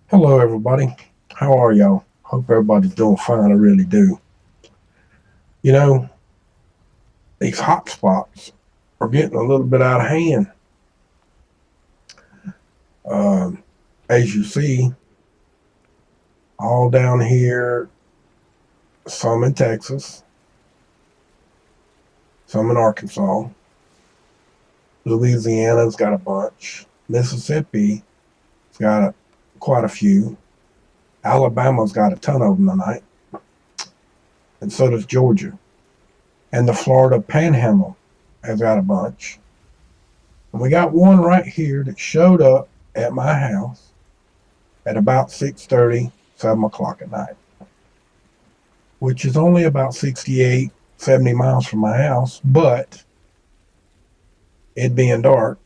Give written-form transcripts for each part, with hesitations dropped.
Hello, everybody. How are y'all? Hope everybody's doing fine. I really do. You know, these hotspots are getting a little bit out of hand. Um, as you see, all down here, some in Texas, some in Arkansas. Louisiana's got a bunch. Mississippi's got quite a few. Alabama's got a ton of them tonight. And so does Georgia. And the Florida Panhandle has got a bunch. And we got one right here that showed up at my house at about 6:30, 7 o'clock at night, which is only about 68, 70 miles from my house, but it being dark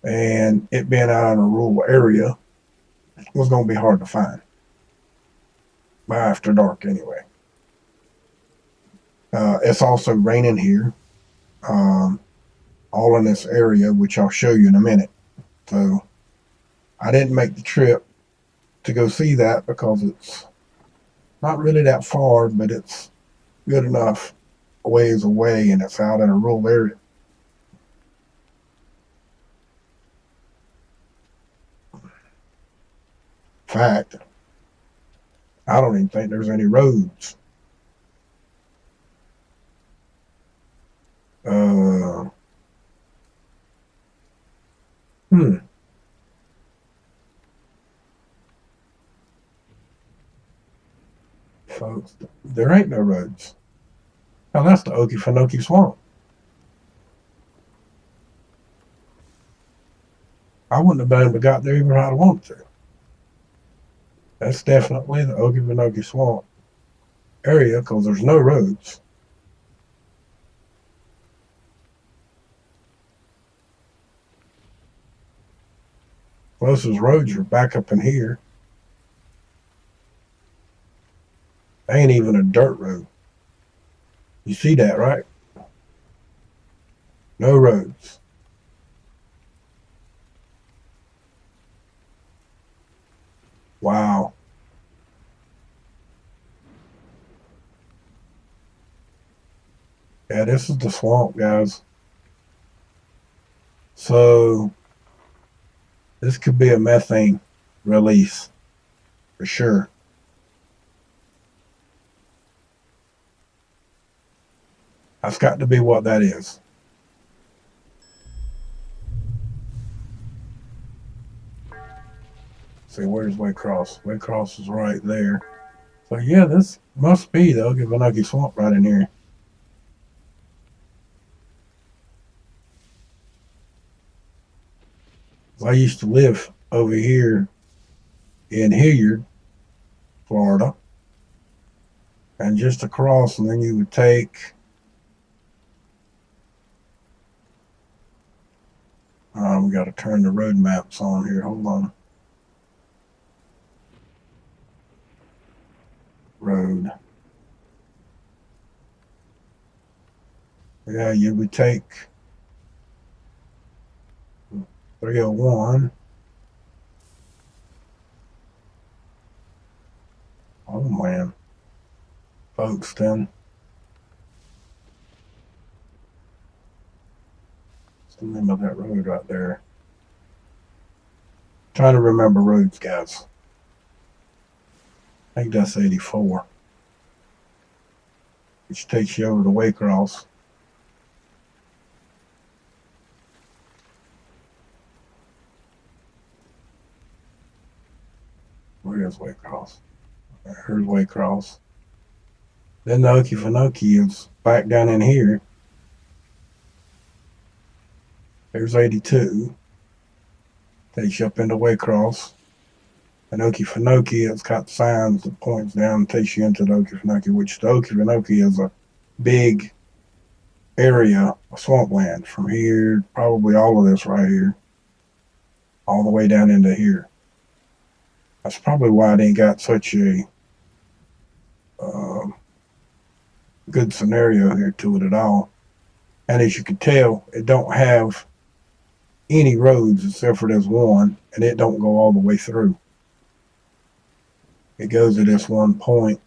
and it being out in a rural area was going to be hard to find by after dark anyway. It's also raining here, um, all in this area, which I'll show you in a minute. So I didn't make the trip to go see that because it's not really that far, but it's good enough a ways away and it's out in a rural area. In fact, I don't even think there's any roads. Uh, hmm. Folks, there ain't no roads. Now that's the Okefenokee Swamp. I wouldn't have been able to got there even if I wanted to. That's definitely the Okefenokee Swamp area because there's no roads. Closest roads are back up in here. They ain't even a dirt road. You see that, right? No roads. Wow. Yeah, this is the swamp, guys. So this could be a methane release for sure. That's got to be what that is. See, where's Waycross? Waycross is right there. So yeah, this must be the Okefenokee Swamp right in here. I used to live over here in Hilliard, Florida, and just across, and then you would take. We got to turn the road maps on here. Hold on. Road. Yeah, you would take 301. Oh man, Folkestone. What's the name of that road right there? Trying to remember roads, guys. I think that's 84, which takes you over to Waycross. Where is Waycross? Here's Waycross. Then the Okefenokee is back down in here. There's 82. Takes you up into Waycross. And Okefenokee, it's got signs that points down and takes you into the Okefenokee, which the Okefenokee is a big area of swampland from here, probably all of this right here, all the way down into here. That's probably why it ain't got such a um, good scenario here to it at all. And as you can tell, it don't have any roads except for this one, and it don't go all the way through. It goes to this one point.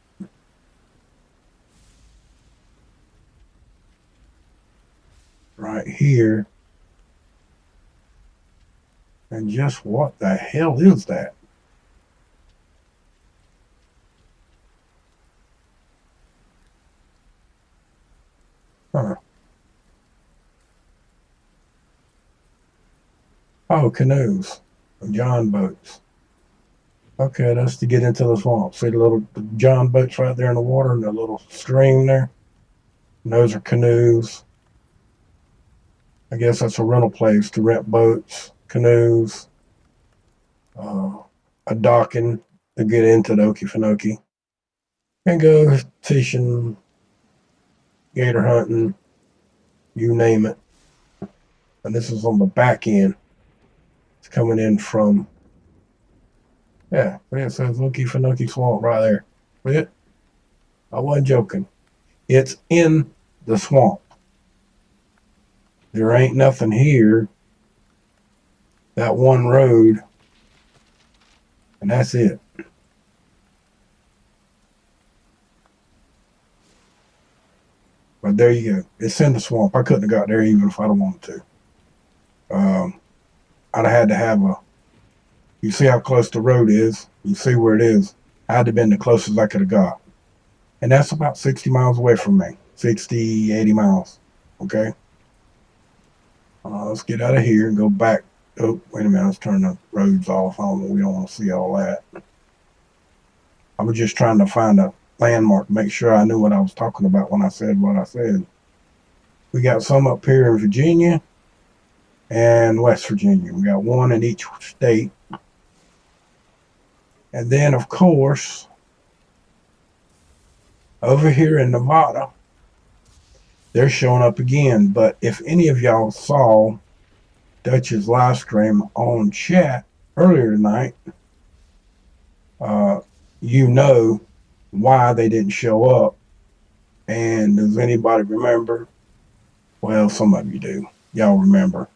Right here. And just what the hell is that? Huh. Oh, canoes. John boats. Okay, that's to get into the swamp. See the little John boats right there in the water and the little stream there? And those are canoes. I guess that's a rental place to rent boats, canoes, a docking to get into the Okefenokee. And go fishing, gator hunting, you name it. And this is on the back end. It's coming in from, yeah, it says Okefenokee Swamp right there. See it? I wasn't joking. It's in the swamp. There ain't nothing here. That one road, and that's it. But there you go. It's in the swamp. I couldn't have got there even if I'd have wanted to. I'd have had to have a. You see how close the road is. You see where it is. I had to have been the closest I could have got. And that's about 60 miles away from me. 60, 80 miles. Okay? Let's get out of here and go back. Oh, wait a minute. Let's turn the roads off. We don't want to see all that. I was just trying to find a landmark, make sure I knew what I was talking about when I said what I said. We got some up here in Virginia and West Virginia. We got one in each state. And then, of course, over here in Nevada, they're showing up again. But if any of y'all saw Dutch's live stream on Chat earlier tonight, you know why they didn't show up. And does anybody remember? Well, some of you do. Y'all remember.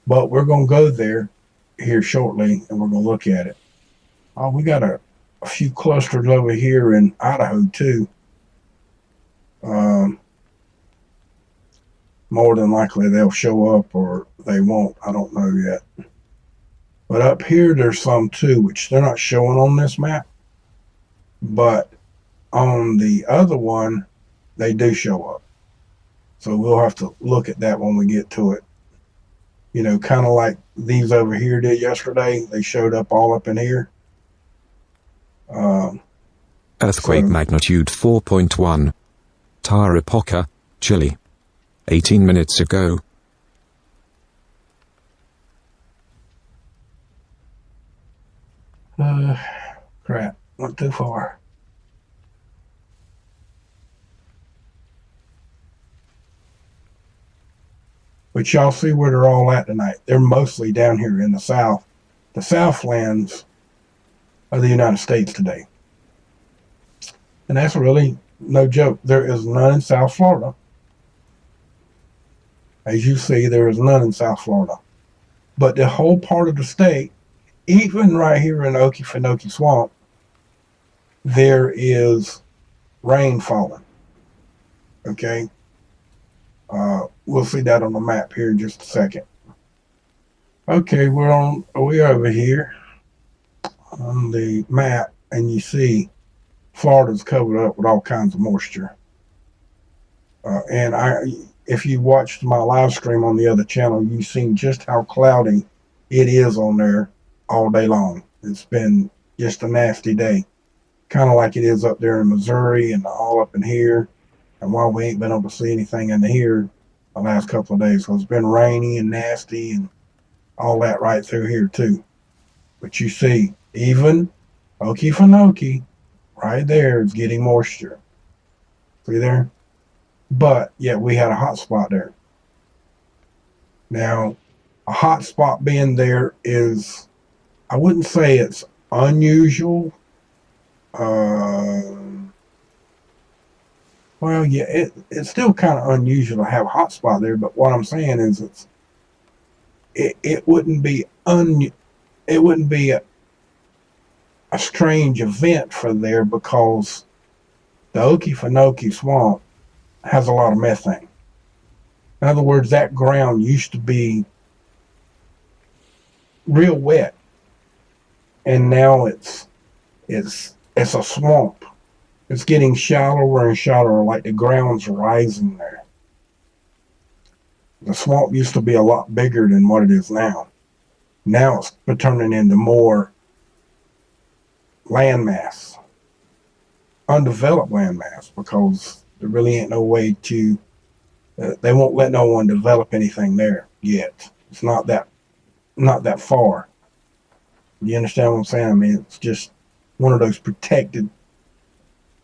But we're going to go there here shortly, and we're going to look at it. Oh, we got a few clusters over here in Idaho, too. More than likely, they'll show up or they won't. I don't know yet. But up here, there's some, too, which they're not showing on this map. But on the other one, they do show up. So we'll have to look at that when we get to it. You know, kind of like these over here did yesterday. They showed up all up in here. Earthquake magnitude 4.1. Tarapoca, Chile. 18 minutes ago. Crap. Went too far. But y'all see where they're all at tonight. They're mostly down here in the South. The Southlands of the United States today. And that's really no joke. There is none in South Florida. As you see, there is none in South Florida. But the whole part of the state, even right here in Okefenokee Swamp, there is rain falling. Okay? We'll see that on the map here in just a second. Okay, we're over here on the map, and you see Florida's covered up with all kinds of moisture. And if you watched my live stream on the other channel, you've seen just how cloudy it is on there all day long. It's been just a nasty day, kind of like it is up there in Missouri and all up in here. And while we ain't been able to see anything in here the last couple of days, so it's been rainy and nasty and all that right through here too. But you see, even Okefenokee right there is getting moisture. See there? But yet we had a hot spot there. Now, a hot spot being there is, I wouldn't say it's unusual. Well, yeah, it's still kind of unusual to have a hot spot there, but what I'm saying is it wouldn't be it wouldn't be a strange event for there, because the Okefenokee Swamp has a lot of methane. In other words, that ground used to be real wet, and now it's a swamp. It's getting shallower and shallower, like the ground's rising there. The swamp used to be a lot bigger than what it is now. Now it's turning into more landmass, undeveloped landmass, because there really ain't no way to. They won't let no one develop anything there yet. It's not that far. You understand what I'm saying? I mean, it's just one of those protected.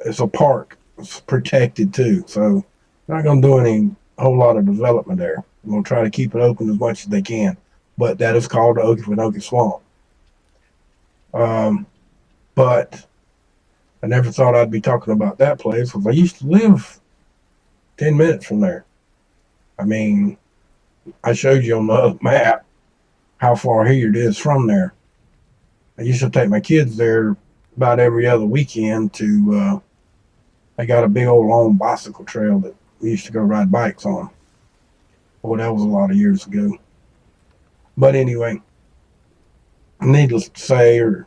It's a park. It's protected too, so they're not going to do any whole lot of development there. They're going to try to keep it open as much as they can, but that is called the Okefenokee Swamp. But I never thought I'd be talking about that place, because I used to live 10 minutes from there. I mean, I showed you on the map how far here it is from there. I used to take my kids there about every other weekend to, they got a big old long bicycle trail that we used to go ride bikes on. Boy, that was a lot of years ago. But anyway, needless to say, or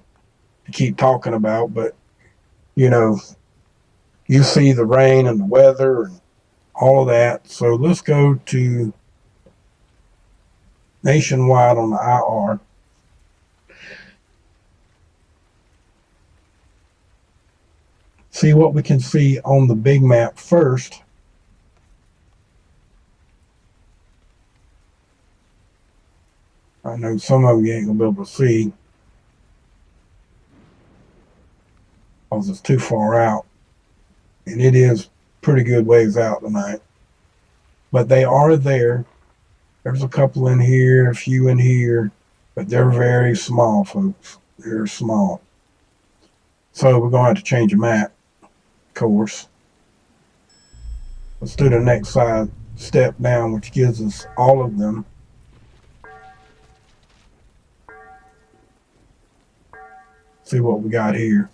to keep talking about, but you know, you see the rain and the weather and all of that. So let's go to nationwide on the IR. See what we can see on the big map first. I know some of you ain't gonna be able to see because it's too far out, and it is pretty good ways out tonight. But they are there. There's a couple in here, a few in here, but they're very small, folks. They're small. So we're going to have to change the map, of course. Let's do the next side step down, which gives us all of them. See what we got here.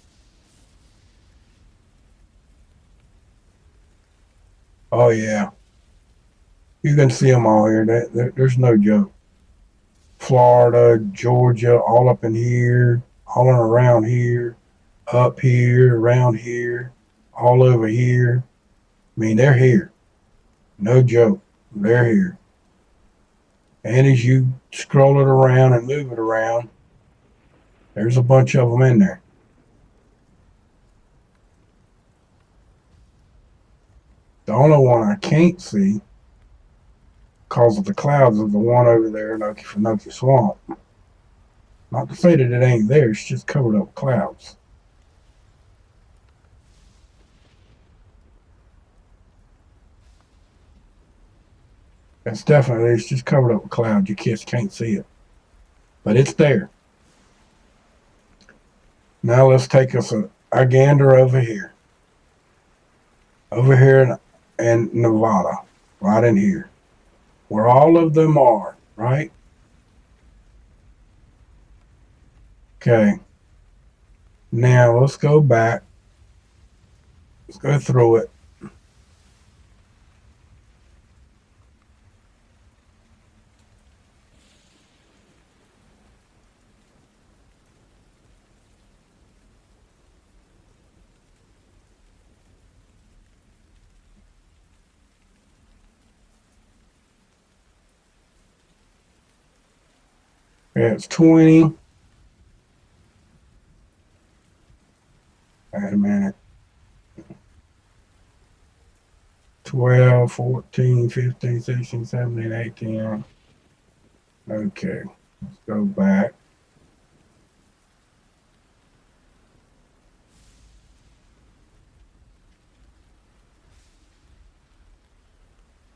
Oh yeah, you can see them all here. There's no joke. Florida, Georgia, all up in here, all in around here, up here, around here, all over here. I mean, they're here. No joke. They're here. And as you scroll it around and move it around, there's a bunch of them in there. The only one I can't see because of the clouds is the one over there in Okefenokee Swamp. Not to say that it ain't there, it's just covered up with clouds. It's just covered up with clouds. You kids can't see it. But it's there. Now let's take us a gander over here. Over here in Nevada, right in here, where all of them are, right? Okay. Now let's go back. Let's go through it. It's 20. Wait a minute. 12, 14, 15, 16, 17, 18. Okay. Let's go back.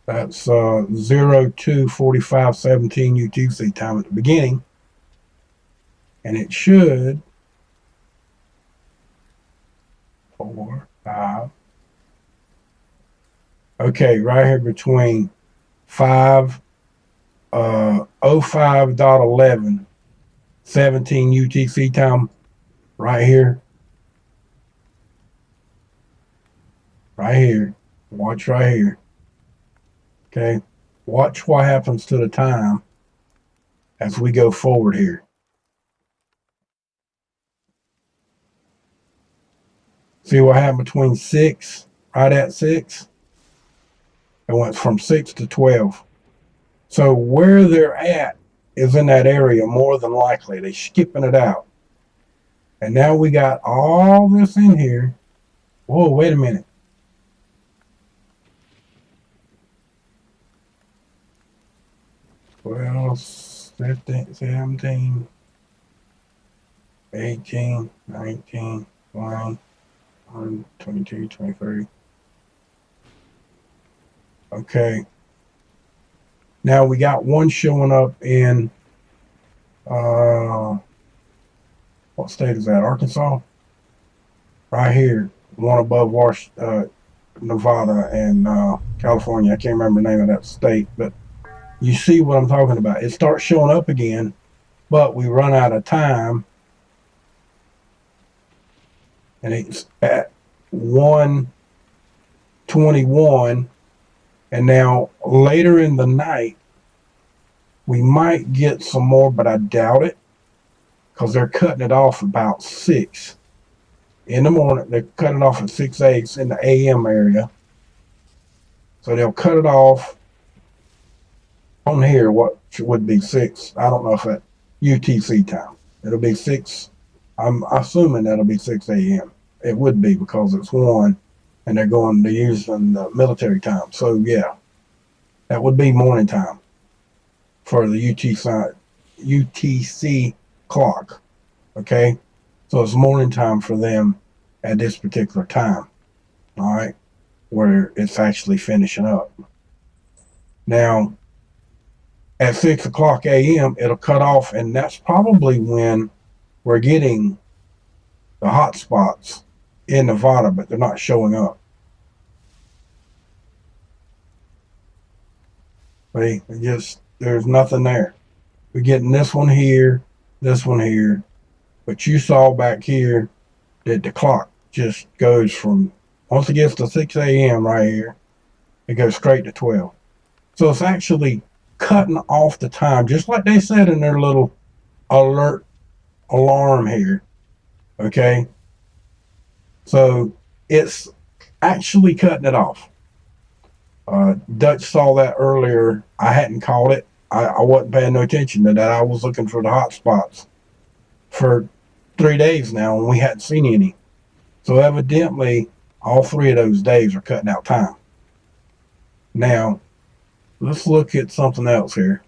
That's 02:45:17 UTC time at the beginning. And it should 4, 5. Okay, right here between 5 05.11, 17 UTC time, right here. Right here. Watch right here. Okay. Watch what happens to the time as we go forward here. See what happened between 6, right at 6? It went from 6 to 12. So where they're at is in that area more than likely. They're skipping it out. And now we got all this in here. Whoa, wait a minute. Well, 15, 17, 18, 19, 20, 22, 23. Okay. Now we got one showing up in, what state is that? Arkansas? Right here. One above Nevada and California. I can't remember the name of that state, but you see what I'm talking about. It starts showing up again, but we run out of time. And it's at 1:21. And now later in the night, we might get some more, but I doubt it, because they're cutting it off about 6 in the morning. They're cutting it off at 6 in the AM area. So they'll cut it off on here, what would be 6. I don't know if that UTC time. It'll be 6. I'm assuming that'll be 6 a.m. It would be, because it's 1 and they're using the military time. So yeah, that would be morning time for the UTC clock. Okay. So it's morning time for them at this particular time. All right. Where it's actually finishing up. Now, at 6 o'clock a.m., it'll cut off, and that's probably when we're getting the hot spots in Nevada, but they're not showing up. See, there's nothing there. We're getting this one here, but you saw back here that the clock just goes from, once it gets to 6 a.m. right here, it goes straight to 12. So it's actually cutting off the time, just like they said in their little alarm here. Okay. So it's actually cutting it off. Dutch saw that earlier. I hadn't caught it. I wasn't paying no attention to that. I was looking for the hot spots for 3 days now, and we hadn't seen any. So evidently, all 3 of those days are cutting out time. Now, let's look at something else here.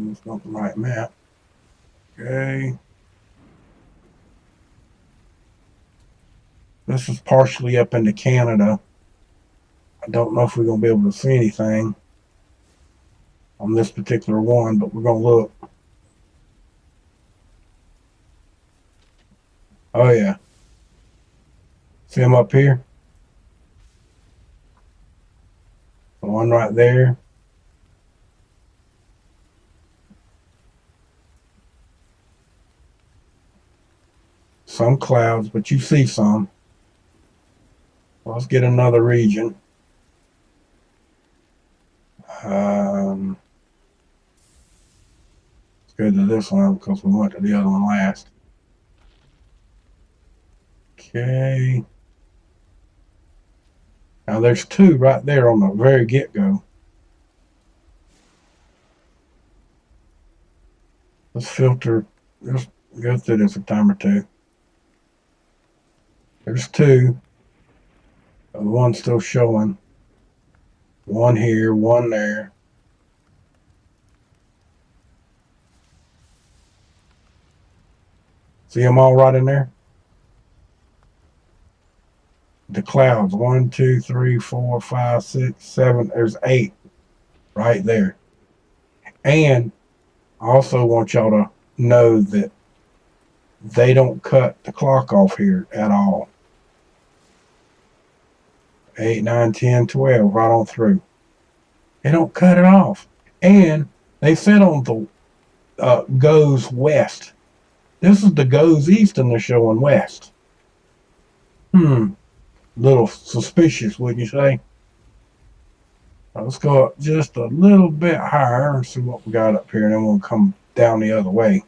It's not the right map. Okay. This is partially up into Canada. I don't know if we're going to be able to see anything on this particular one, but we're going to look. Oh, yeah. See them up here? The one right there. Some clouds, but you see some. Let's get another region. Let's go to this one because we went to the other one last. Okay. Now there's 2 right there on the very get-go. Let's filter. Let's go through this a time or 2. There's 2. The one's still showing. 1 here, 1 there. See them all right in there? The clouds, 1, 2, 3, 4, 5, 6, 7. There's 8 right there. And I also want y'all to know that they don't cut the clock off here at all. 8, 9, 10, 12, right on through. They don't cut it off. And they said on the goes west. This is the goes east and they're showing west. Little suspicious, wouldn't you say? Let's go up just a little bit higher and see what we got up here, and then we'll come down the other way.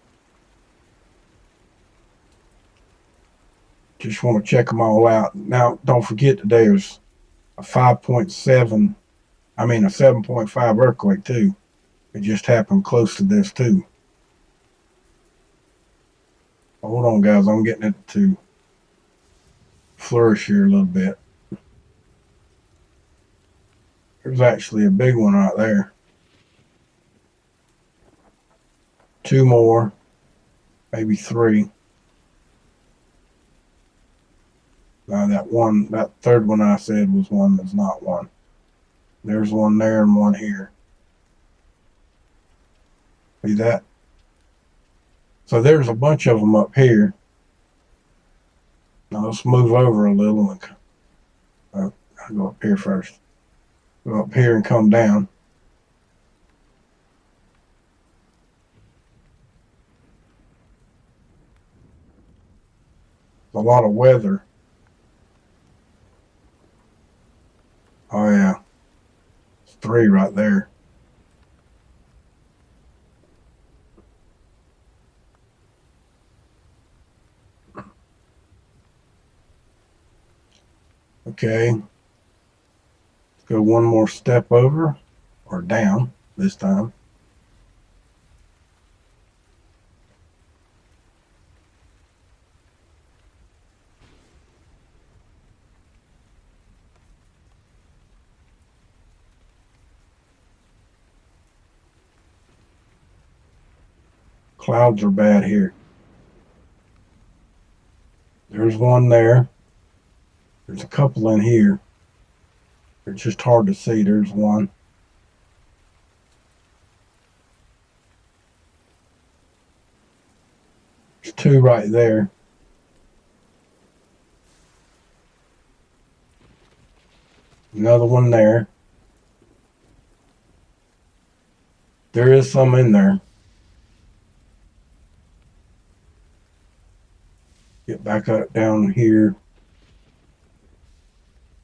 Just want to check them all out. Now, don't forget that there's a 5.7, a 7.5 earthquake too. It just happened close to this too. Hold on, guys. I'm getting it to flourish here a little bit. There's actually a big one right there. Two more, maybe three. Now that third one I said was one that's not one. There's one there and one here. See that? So there's a bunch of them up here. Now let's move over a little and I'll go up here first. Go up here and come down. A lot of weather. Oh yeah. It's three right there. Okay. Let's go one more step over or down this time. Clouds are bad here. There's one there. There's a couple in here. They're just hard to see. There's one. There's two right there. Another one there. There is some in there. Get back up down here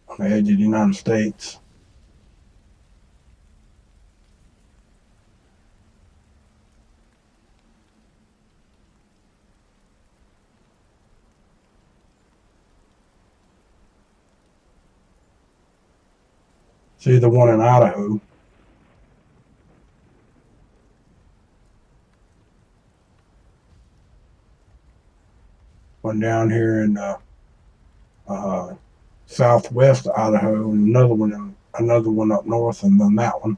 on the edge of the United States. See the one in Idaho. One down here in southwest Idaho, and another one up north, and then that one.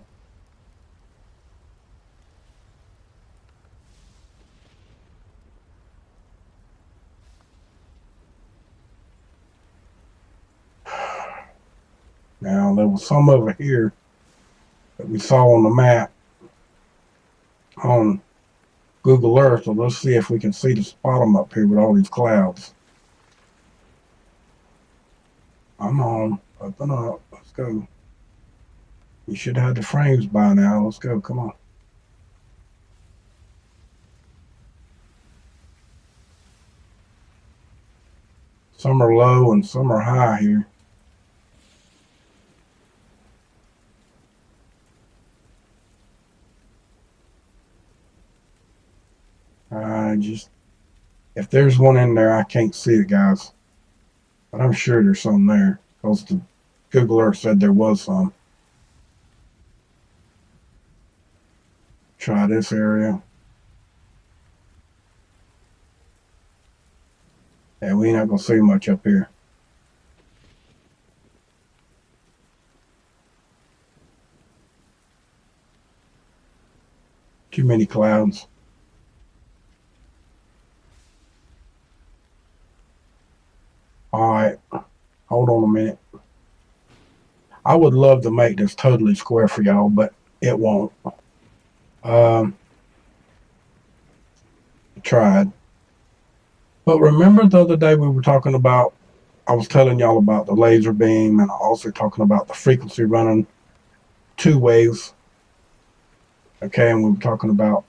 Now there was some over here that we saw on the map on Google Earth, so let's see if we can see the spot them up here with all these clouds. I'm on, up and up, let's go. You should have the frames by now, let's go, come on. Some are low and some are high here. If there's one in there, I can't see it, guys. But I'm sure there's some there, because the Google Earth said there was some. Try this area. Yeah, we ain't not gonna see much up here. Too many clouds. All right, hold on a minute. I would love to make this totally square for y'all, but it won't. I tried. But remember the other day we were talking about, I was telling y'all about the laser beam, and I also talking about the frequency running two waves. Okay, and we were talking about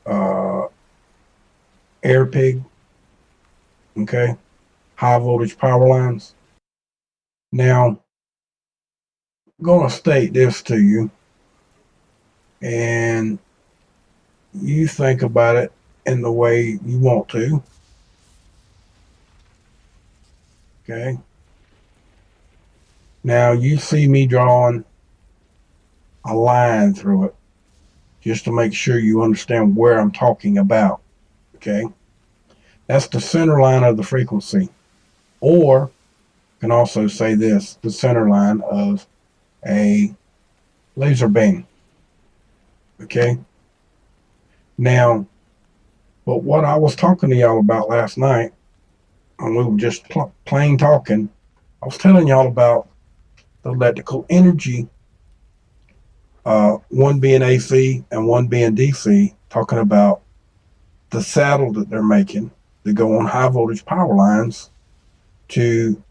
uh, air pig. Okay, high voltage power lines. Now, I'm going to state this to you, and you think about it in the way you want to. Okay. Now you see me drawing a line through it just to make sure you understand where I'm talking about. Okay. That's the center line of the frequency. Or can also say this, the center line of a laser beam. Okay. Now, but what I was talking to y'all about last night, and we were just plain talking, I was telling y'all about the electrical energy, one being AC and one being DC, talking about the saddle that they're making to go on high voltage power lines to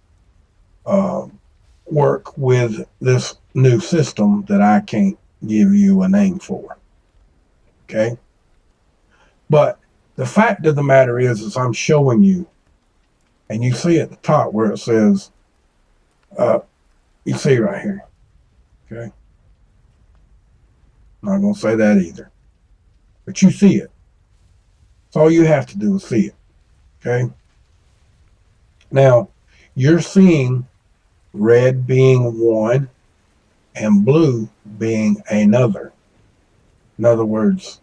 work with this new system that I can't give you a name for. Okay. But the fact of the matter is I'm showing you, and you see at the top where it says, you see right here. Okay. Not going to say that either. But you see it. So all you have to do is see it. Okay. Now, you're seeing red being one and blue being another. In other words,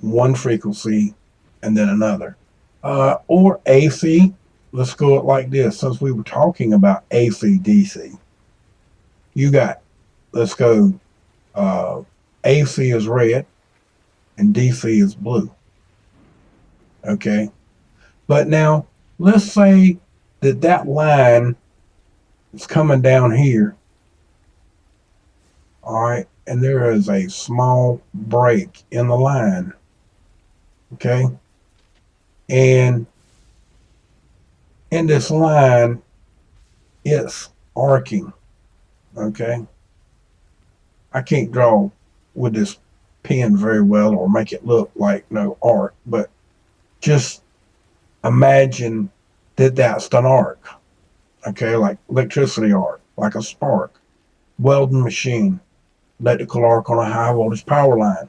one frequency and then another. Or AC, let's go it like this. Since we were talking about AC, DC, you got, let's go, AC is red and DC is blue. Okay. But now, let's say that line is coming down here. All right. And there is a small break in the line. Okay. And in this line, it's arcing. Okay. I can't draw with this pen very well or make it look like no arc, but just imagine that that's an arc. Okay. Like electricity arc, like a spark, welding machine, electrical arc on a high voltage power line.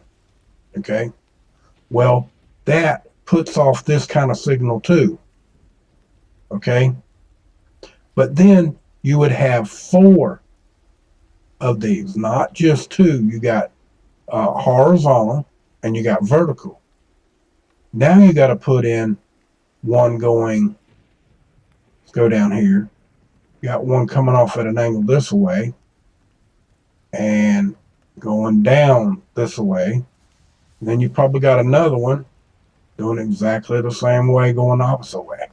Okay. Well, that puts off this kind of signal too. Okay. But then you would have 4 of these, not just 2. You got horizontal and you got vertical. Now you got to put in one going, let's go down here. You got one coming off at an angle this way and going down this way. And then you probably got another one doing exactly the same way, going the opposite way.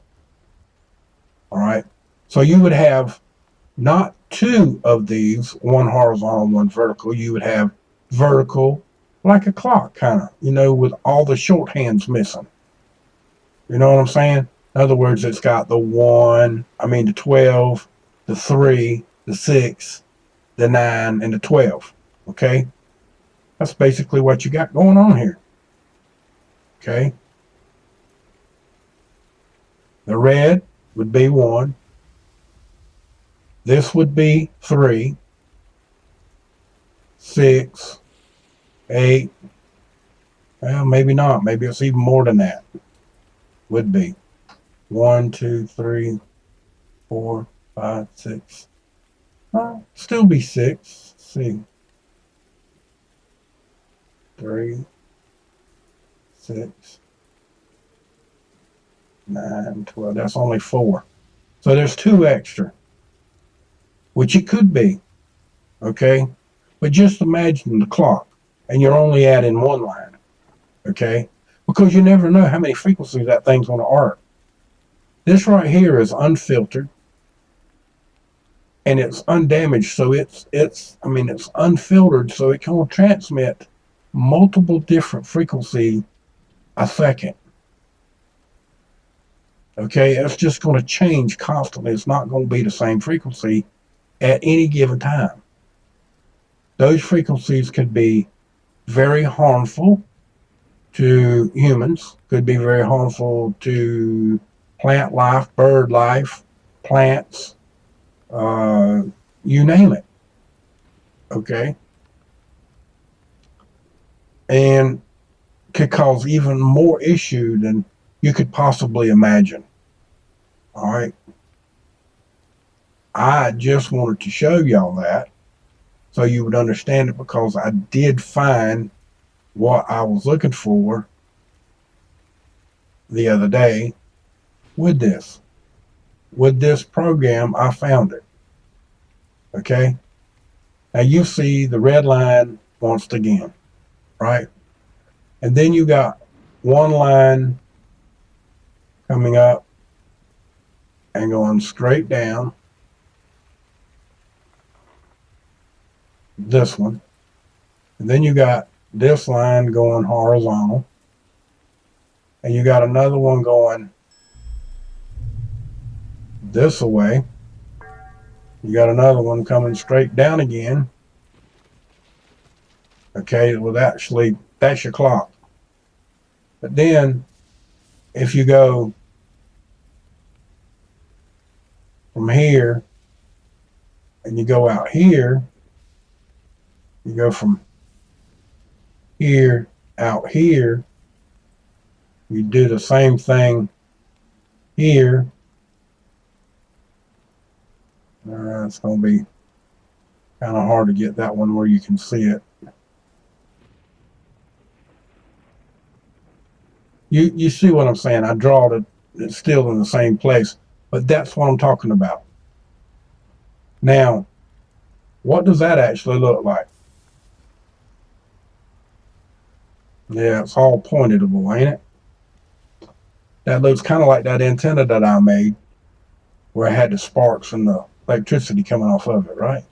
All right. So you would have not 2 of these, one horizontal, one vertical. You would have vertical, like a clock, kind of, with all the shorthands missing. You know what I'm saying? In other words, it's got the 12, the 3, the 6, the 9, and the 12. Okay? That's basically what you got going on here. Okay? The red would be 1. This would be 3, 6, 8. Well, maybe not. Maybe it's even more than that. Would be 1, 2, 3, 4, 5, 6. Still be 6. Let's see. 3, 6, 9, 12. That's only 4. So there's 2 extra, which it could be. Okay. But just imagine the clock, and you're only adding 1 line. Okay. Because you never know how many frequencies that thing's going to arc. This right here is unfiltered and it's undamaged. So it's unfiltered. So it can transmit multiple different frequencies a second. Okay. It's just going to change constantly. It's not going to be the same frequency at any given time. Those frequencies could be very harmful to humans, could be very harmful to plant life, bird life, plants, you name it. Okay? And could cause even more issue than you could possibly imagine. All right? I just wanted to show y'all that so you would understand it, because I did find what I was looking for the other day with this. With this program, I found it. Okay? Now you see the red line once again, right? And then you got one line coming up and going straight down. This one. And then you got this line going horizontal. And you got another one going this way. You got another one coming straight down again. Okay, well, actually, that's your clock. But then, if you go from here and you go out here, you go from here out here, you do the same thing here. It's going to be kind of hard to get that one where you can see it. You see what I'm saying? I draw it, it's still in the same place, but that's what I'm talking about. Now, what does that actually look like? Yeah, it's all pointable, ain't it? That looks kind of like that antenna that I made where I had the sparks and the electricity coming off of it, right?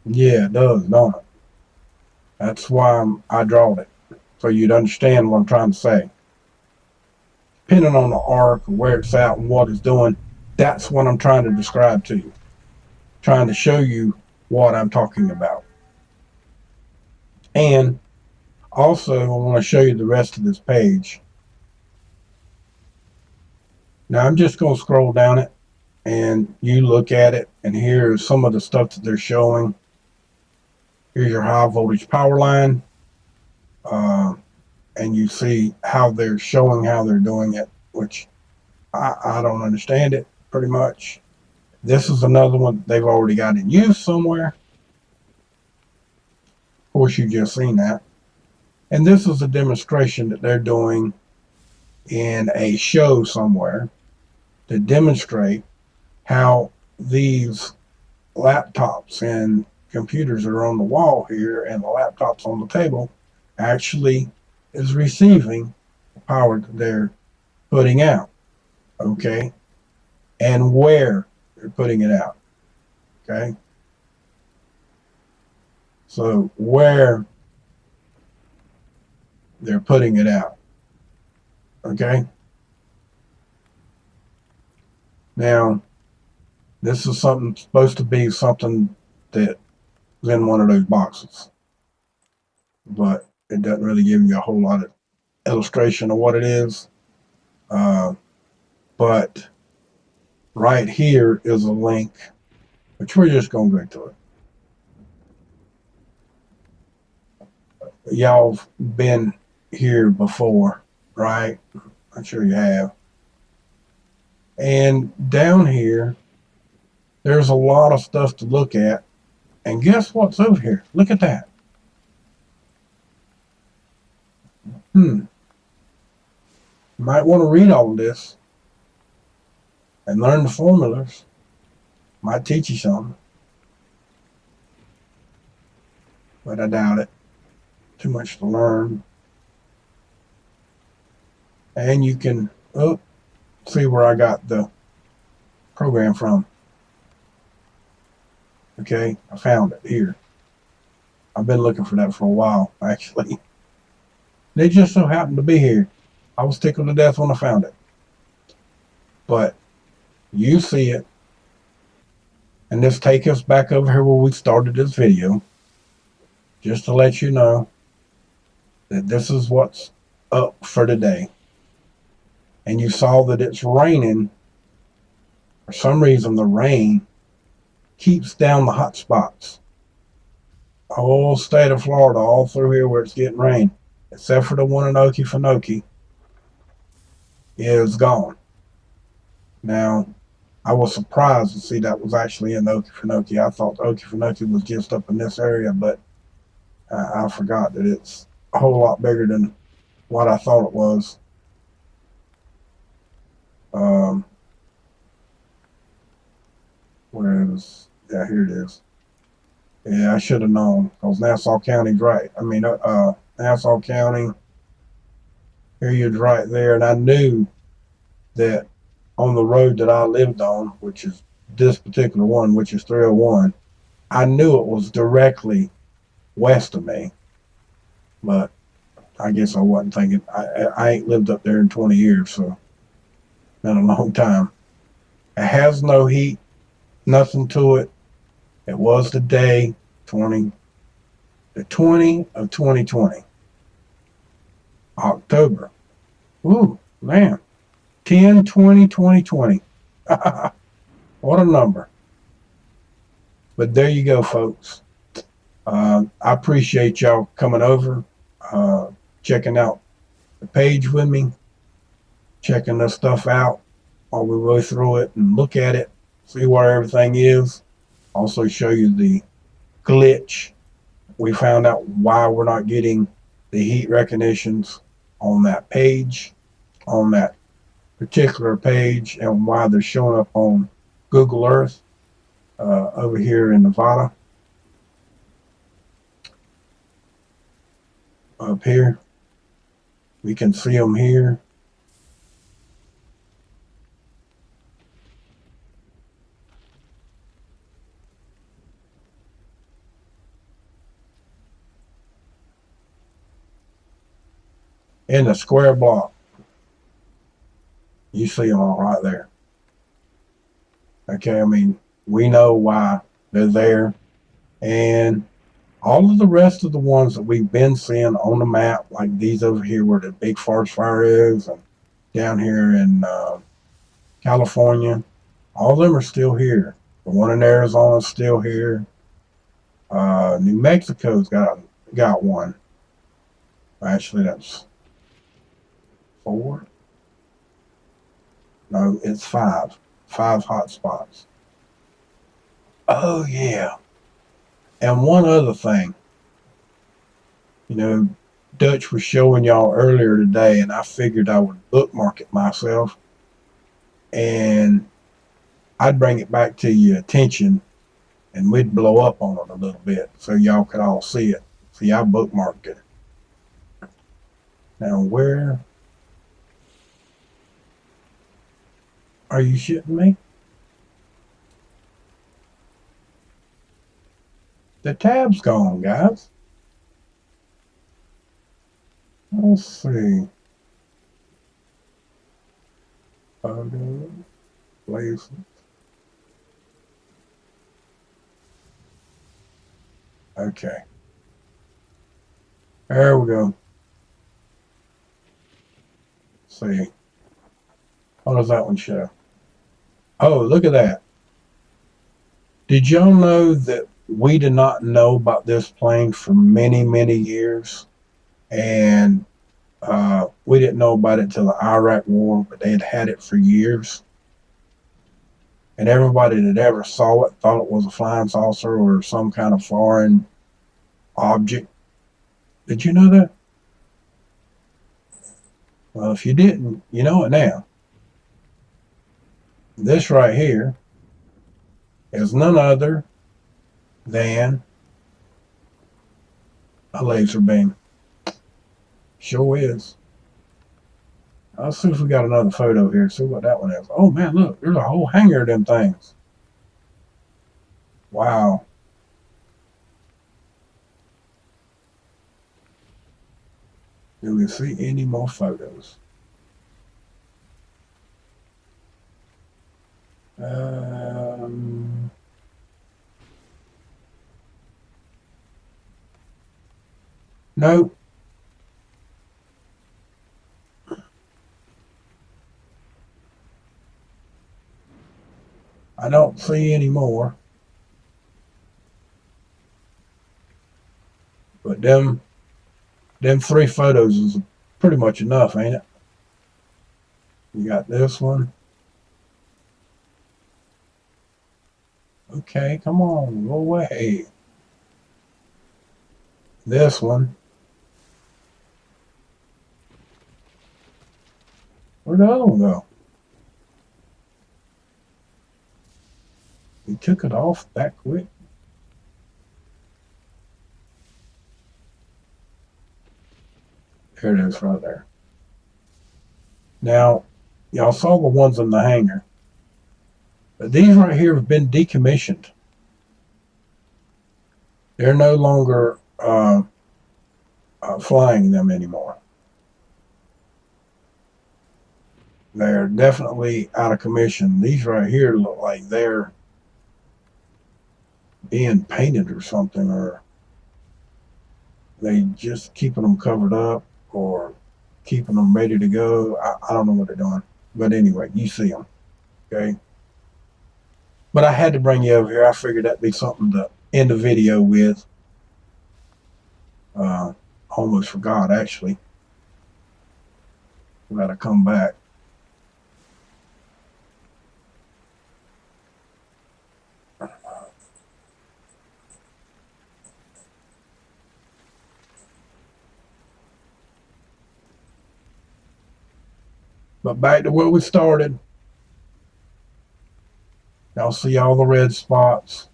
Yeah, it does, don't it? That's why I drawed it, so you'd understand what I'm trying to say. Depending on the arc, or where it's at and what it's doing, that's what I'm trying to describe to you. Trying to show you what I'm talking about. And also, I want to show you the rest of this page. Now, I'm just going to scroll down it, and you look at it, and here's some of the stuff that they're showing. Here's your high voltage power line. And you see how they're showing how they're doing it, which I don't understand it pretty much. This is another one they've already got in use somewhere. Of course, you've just seen that. And this is a demonstration that they're doing in a show somewhere to demonstrate how these laptops and computers that are on the wall here and the laptops on the table actually is receiving the power that they're putting out. Okay? And where they're putting it out. Okay? So where they're putting it out. Okay? Now, this is supposed to be something that is in one of those boxes. But it doesn't really give you a whole lot of illustration of what it is. But right here is a link, which we're just going to go to it. Y'all have been here before, right? I'm sure you have. And down here, there's a lot of stuff to look at. And guess what's over here? Look at that. You might want to read all of this and learn the formulas. Might teach you something. But I doubt it. Too much to learn. And you can see where I got the program from. Okay, I found it here. I've been looking for that for a while, actually. They just so happened to be here. I was tickled to death when I found it. But you see it, And this take us back over here where we started this video, just to let you know that this is what's up for today. And you saw that it's raining. For some reason, the rain keeps down the hot spots. The whole state of Florida, all through here where it's getting rain, except for the one in Okefenokee, is gone. Now, I was surprised to see that was actually in Okefenokee. I thought Okefenokee was just up in this area, but I forgot that it's a whole lot bigger than what I thought it was. Where is, yeah, here it is. Yeah, I should have known, because Nassau County's right. Nassau County, period's right there, and I knew that on the road that I lived on, which is this particular one, which is 301, I knew it was directly west of me, but I guess I wasn't thinking. I ain't lived up there in 20 years, so been a long time. It has no heat, nothing to it. It was the day 20 of 2020, October. Ooh, man, 10/20/2020. What a number. But there you go, folks. I appreciate y'all coming over, checking out the page with me, checking this stuff out while we go through it and look at it, see where everything is. Also show you the glitch. We found out why we're not getting the heat recognitions on that page, on that particular page, and why they're showing up on Google Earth over here in Nevada. Up here, we can see them here. In the square block, you see them all right there. Okay, I mean, we know why they're there. And all of the rest of the ones that we've been seeing on the map, like these over here where the big forest fire is, and down here in California, all of them are still here. The one in Arizona is still here. New Mexico's got one. Actually, that's 4. No, it's 5. 5 hot spots. Oh, yeah. And one other thing. Dutch was showing y'all earlier today, and I figured I would bookmark it myself. And I'd bring it back to your attention, and we'd blow up on it a little bit so y'all could all see it. See, I bookmarked it. Now, where are you shitting me? The tab's gone, guys. Let's see. Photo, places. Okay. There we go. Let's see. What does that one show? Oh, look at that. Did y'all know that we did not know about this plane for many, many years? And we didn't know about it till the Iraq War, but they had had it for years. And everybody that ever saw it thought it was a flying saucer or some kind of foreign object. Did you know that? Well, if you didn't, you know it now. This right here is none other than a laser beam. Sure is. Let's see if we got another photo here. See what that one is. Oh man, look, there's a whole hanger of them things. Wow. Do we see any more photos? Nope. I don't see any more. But them 3 photos is pretty much enough, ain't it? You got this one. Okay, come on, go away. This one. Where'd the other one go? He took it off that quick. There it is right there. Now, y'all saw the ones in the hangar. But these right here have been decommissioned. They're no longer flying them anymore. They're definitely out of commission. These right here look like they're being painted or something, or they just keeping them covered up or keeping them ready to go. I don't know what they're doing. But anyway, you see them. Okay. But I had to bring you over here. I figured that'd be something to end the video with. Almost forgot, actually. We gotta come back. But back to where we started. Y'all see all the red spots.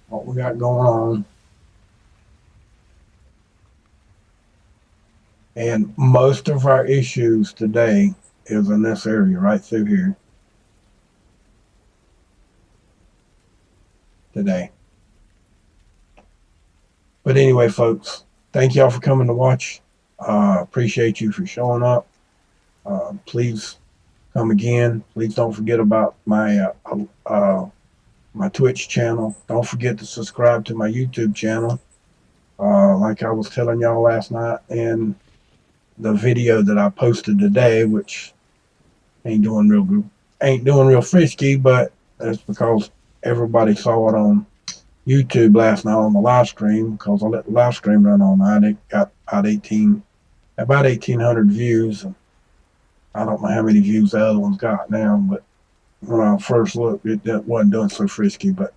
What we got going on. And most of our issues today is in this area right through here. Today. But anyway, folks, thank y'all for coming to watch. Appreciate you for showing up. Please come again. Please don't forget about my my Twitch channel. Don't forget to subscribe to my YouTube channel. Like I was telling y'all last night in the video that I posted today, which ain't doing real frisky, but that's because everybody saw it on YouTube last night on the live stream, because I let the live stream run all night. It got about 1,800 views, and I don't know how many views the other ones got now, but when I first looked, it wasn't doing so frisky. But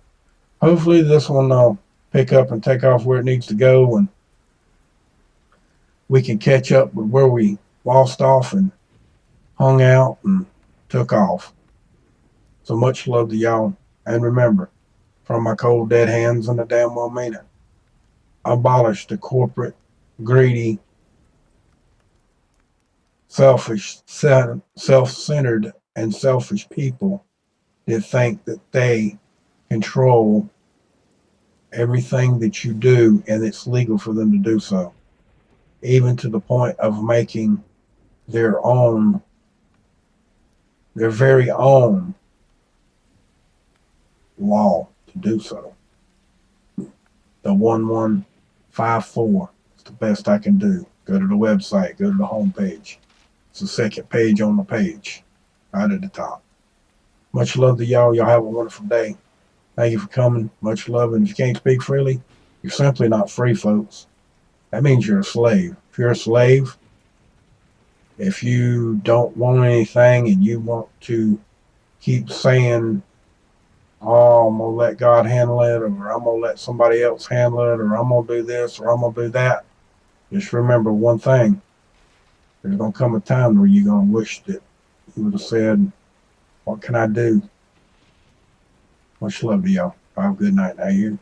hopefully this one will pick up and take off where it needs to go, and we can catch up with where we lost off and hung out and took off. So much love to y'all. And remember, from my cold dead hands and the damn well mean it, abolish the corporate, greedy, selfish, self-centered, and selfish people that think that they control everything that you do, and it's legal for them to do so, even to the point of making their very own law to do so. The 1154 is the best I can do. Go to the website, go to the homepage. It's the second page on the page, right at the top. Much love to y'all. Y'all have a wonderful day. Thank you for coming. Much love. And if you can't speak freely, you're simply not free, folks. That means you're a slave. If you're a slave, if you don't want anything and you want to keep saying, oh, I'm going to let God handle it, or I'm going to let somebody else handle it, or I'm going to do this, or I'm going to do that, just remember one thing. There's going to come a time where you're going to wish that you would have said, what can I do? Much love to y'all. Have a good night. Now you.